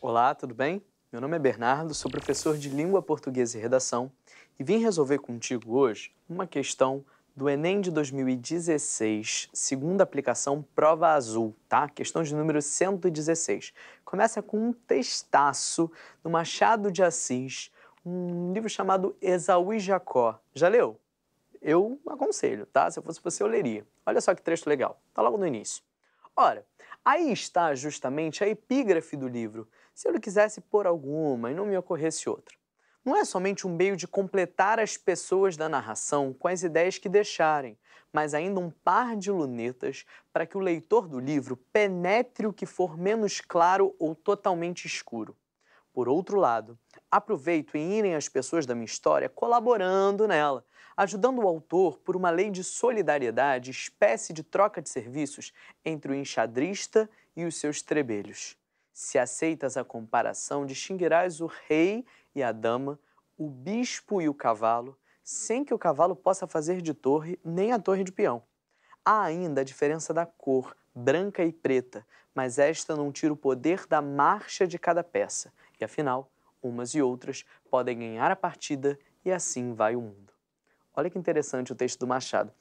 Olá, tudo bem? Meu nome é Bernardo, sou professor de Língua Portuguesa e Redação e vim resolver contigo hoje uma questão do Enem de 2016, segunda aplicação Prova Azul, tá? Questão de número 116. Começa com um textaço do Machado de Assis, um livro chamado Esaú e Jacó. Já leu? Eu aconselho, tá? Se eu fosse você, eu leria. Olha só que trecho legal, tá logo no início. Ora, aí está justamente a epígrafe do livro, se eu lhe quisesse pôr alguma e não me ocorresse outra. Não é somente um meio de completar as pessoas da narração com as ideias que deixarem, mas ainda um par de lunetas para que o leitor do livro penetre o que for menos claro ou totalmente escuro. Por outro lado, aproveito em irem as pessoas da minha história colaborando nela, ajudando o autor por uma lei de solidariedade, espécie de troca de serviços entre o enxadrista e os seus trebelhos. Se aceitas a comparação, distinguirás o rei e a dama, o bispo e o cavalo, sem que o cavalo possa fazer de torre nem a torre de peão. Há ainda a diferença da cor, branca e preta, mas esta não tira o poder da marcha de cada peça. E afinal, umas e outras podem ganhar a partida e assim vai o mundo. Olha que interessante o texto do Machado.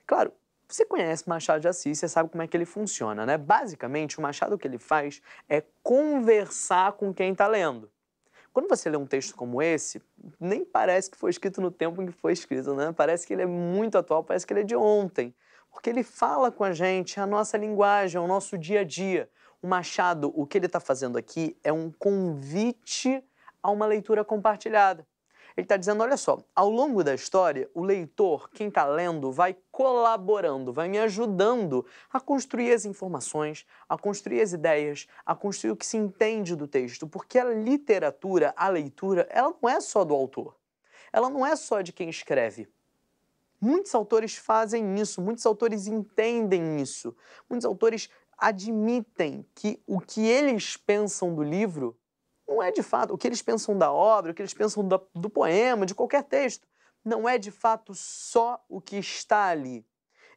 Claro, você conhece Machado de Assis, você sabe como é que ele funciona, né? Basicamente, o Machado o que ele faz é conversar com quem está lendo. Quando você lê um texto como esse, nem parece que foi escrito no tempo em que foi escrito, né? Parece que ele é muito atual, parece que ele é de ontem. Porque ele fala com a gente, a nossa linguagem, o nosso dia a dia. O Machado, o que ele está fazendo aqui é um convite a uma leitura compartilhada. Ele está dizendo, olha só, ao longo da história, o leitor, quem está lendo, vai colaborando, vai me ajudando a construir as informações, a construir as ideias, a construir o que se entende do texto, porque a literatura, a leitura, ela não é só do autor, ela não é só de quem escreve. Muitos autores fazem isso, muitos autores entendem isso, muitos autores admitem que o que eles pensam do livro não é de fato o que eles pensam da obra, o que eles pensam do poema, de qualquer texto. Não é de fato só o que está ali.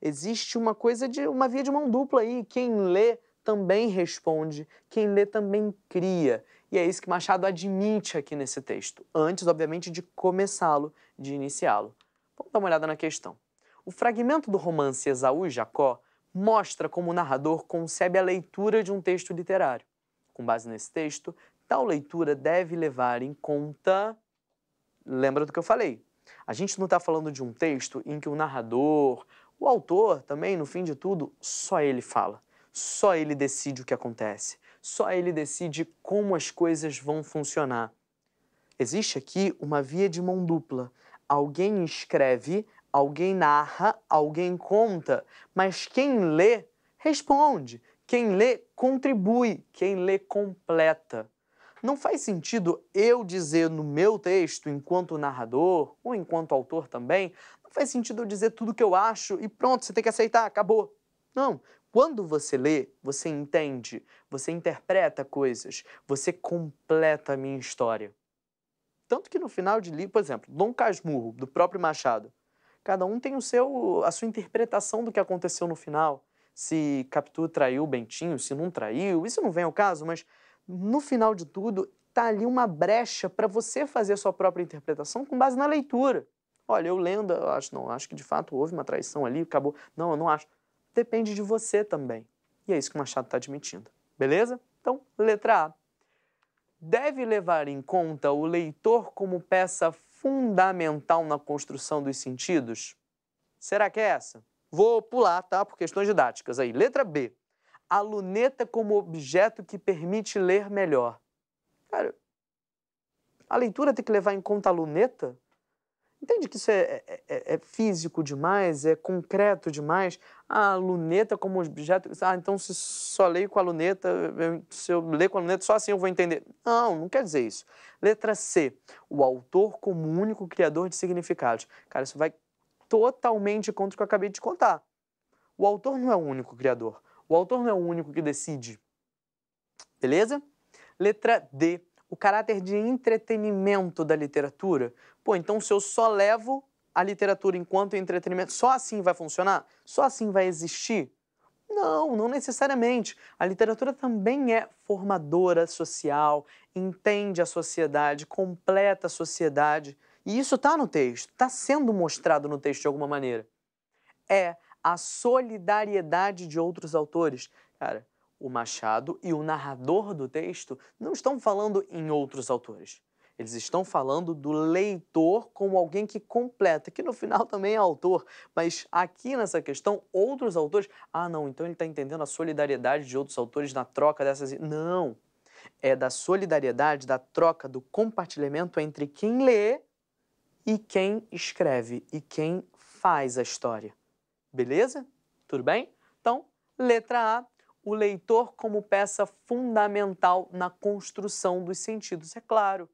Existe uma coisa uma via de mão dupla aí. Quem lê também responde, quem lê também cria. E é isso que Machado admite aqui nesse texto, antes, obviamente, de começá-lo, de iniciá-lo. Vamos dar uma olhada na questão. O fragmento do romance Esaú e Jacó mostra como o narrador concebe a leitura de um texto literário. Com base nesse texto, tal leitura deve levar em conta... Lembra do que eu falei? A gente não está falando de um texto em que o narrador, o autor também, no fim de tudo, só ele fala. Só ele decide o que acontece. Só ele decide como as coisas vão funcionar. Existe aqui uma via de mão dupla. Alguém escreve, alguém narra, alguém conta, mas quem lê, responde. Quem lê, contribui. Quem lê, completa. Não faz sentido eu dizer no meu texto, enquanto narrador, ou enquanto autor também, não faz sentido eu dizer tudo o que eu acho e pronto, você tem que aceitar, acabou. Não. Quando você lê, você entende, você interpreta coisas, você completa a minha história. Tanto que no final de livro, por exemplo, Dom Casmurro, do próprio Machado, cada um tem a sua interpretação do que aconteceu no final. Se Capitu traiu o Bentinho, se não traiu, isso não vem ao caso, mas no final de tudo, está ali uma brecha para você fazer a sua própria interpretação com base na leitura. Olha, eu lendo, eu acho que de fato houve uma traição ali, acabou. Não, eu não acho. Depende de você também. E é isso que o Machado está admitindo. Beleza? Então, letra A. Deve levar em conta o leitor como peça fundamental na construção dos sentidos? Será que é essa? Vou pular, tá? Por questões didáticas aí. Letra B. A luneta como objeto que permite ler melhor. Cara, a leitura tem que levar em conta a luneta? Entende que isso é físico demais, é concreto demais? A luneta como objeto... então se só leio com a luneta, se eu ler com a luneta, só assim eu vou entender. Não, não quer dizer isso. Letra C. O autor como único criador de significados. Cara, isso vai totalmente contra o que eu acabei de te contar. O autor não é o único criador. O autor não é o único que decide. Beleza? Letra D. O caráter de entretenimento da literatura. Pô, então se eu só levo a literatura enquanto entretenimento, só assim vai funcionar? Só assim vai existir? Não, não necessariamente. A literatura também é formadora social, entende a sociedade, completa a sociedade. E isso está no texto, está sendo mostrado no texto de alguma maneira. É a solidariedade de outros autores. Cara, o Machado e o narrador do texto não estão falando em outros autores. Eles estão falando do leitor como alguém que completa, que no final também é autor, mas aqui nessa questão, outros autores... Ah, não, então ele está entendendo a solidariedade de outros autores na troca dessas... Não, é da solidariedade, da troca, do compartilhamento entre quem lê e quem escreve, e quem faz a história. Beleza? Tudo bem? Então, letra A, o leitor como peça fundamental na construção dos sentidos. É claro,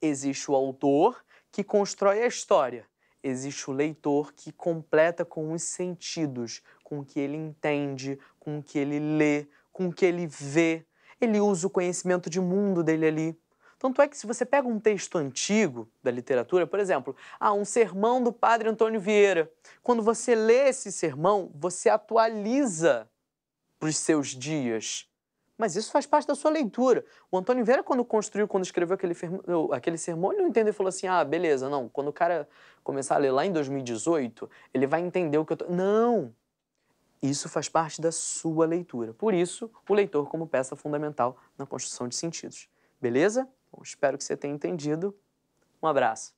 existe o autor que constrói a história, existe o leitor que completa com os sentidos, com o que ele entende, com o que ele lê, com o que ele vê. Ele usa o conhecimento de mundo dele ali. Tanto é que se você pega um texto antigo da literatura, por exemplo, um sermão do Padre Antônio Vieira, quando você lê esse sermão, você atualiza para os seus dias. Mas isso faz parte da sua leitura. O Antônio Vieira, quando escreveu aquele sermão, ele não entendeu e falou assim, beleza, não, quando o cara começar a ler lá em 2018, ele vai entender o que eu tô... Não! Isso faz parte da sua leitura. Por isso, o leitor como peça fundamental na construção de sentidos. Beleza? Bom, espero que você tenha entendido. Um abraço.